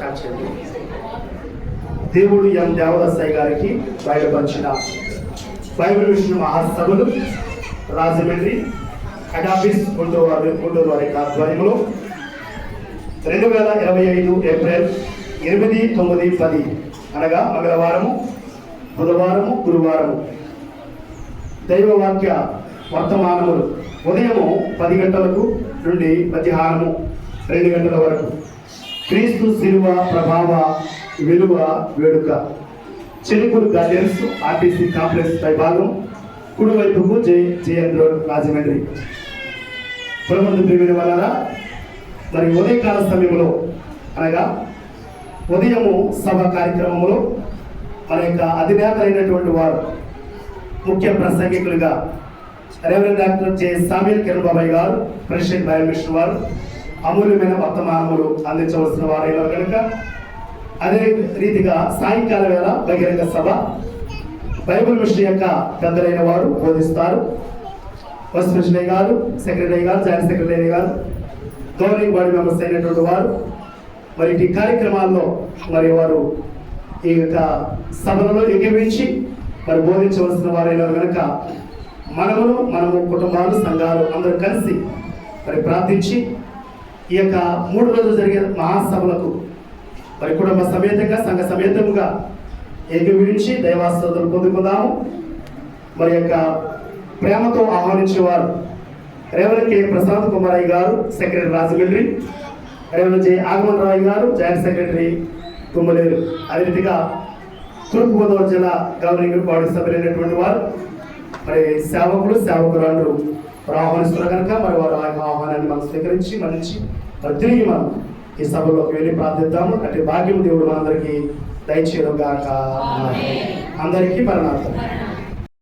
Start చేయండి. దేవుడు ఎం దేవదాసయ్య గారికి బయలుపరిచిన బైబిల్ మిషన్ మహాసభలు రాజమండ్రి అడాఫీస్ గుంటూరు వారి ఆధ్వర్యంలో 2025 ఏప్రిల్ 8, 9, 10 అనగా మంగళవారము, బుధవారము, గురువారము దైవవాక్య వర్తమానములు ఉదయము 10 గంటలకు నుండి మధ్యాహ్నము 2 గంటల వరకు క్రీస్తు శిలువ ప్రభావ విలువ వేడుక చెలిపూర్ గార్డెన్స్ ఆర్టీసీ కాంప్లెక్స్ పై భాగం కుడివైపుకు జేఎన్ రోడ్ రాజమండ్రి. పురమందు ప్రియమైన వలన మరి ఉదయకాల సమయంలో అనగా ఉదయము సభ కార్యక్రమంలో మన యొక్క అధినేతలైనటువంటి వారు ముఖ్య ప్రసంగికులుగా reverend doctor J Samuel Kiran బాబాయ్ గారు, ప్రెసిడెంట్ బైబిల్ మిషన్ వారు అమూల్యమైన వర్తమానములు అందించవలసిన వారైన కనుక అదే రీతిగా సాయంకాల వేళ బహిరంగ సభ బైబిల్ మిషన్ యొక్క పెద్దలైన వారు బోధిస్తారు. వైస్ ప్రెసిడెంట్ గారు, సెక్రటరీ గారు, జాయింట్ సెక్రటరీ గారు, గవర్నింగ్ బాడీ మెంబర్స్ అయినటువంటి వారు మరి ఈ కార్యక్రమాల్లో మరి వారు ఈ యొక్క సభలలో ఎగవించి మరి బోధించవలసిన వారైన కనుక మనము కుటుంబాలు, సంఘాలు అందరూ కలిసి మరి ప్రార్థించి ఈ యొక్క 3 రోజులు జరిగే మహాసభలకు మరి కుటుంబ సమేతంగా సంఘ సమేతముగా ఏకీభవించి దైవాస్తుతులు పొందుకుందాము. మరి యొక్క ప్రేమతో ఆహ్వానించేవారు రెవరెండ్ కె ప్రసాద్ కుమారయ్య గారు, secretary Rajahmundry, reverend J Agaman Roy గారు, జాయింట్ సెక్రటరీ తుమ్మలేరు. అదే రీతిగా తూర్పుగోదావరి జిల్లా గవర్నింగ్ బాడీ సభ్యులైనటువంటి వారు మరి సేవకురాండ్రు ఆహ్వానిస్తున్నారు కనుక మరి వారు ఆ ఆహ్వానాన్ని మనం స్వీకరించి మన్నించి మరి తిరిగి మనం ఈ సభలోకి వెళ్ళి ప్రార్థిద్దాము. అటు భాగ్యం దేవుడు మనందరికీ దయచేయడం గాక. అందరికీ మరణార్థం.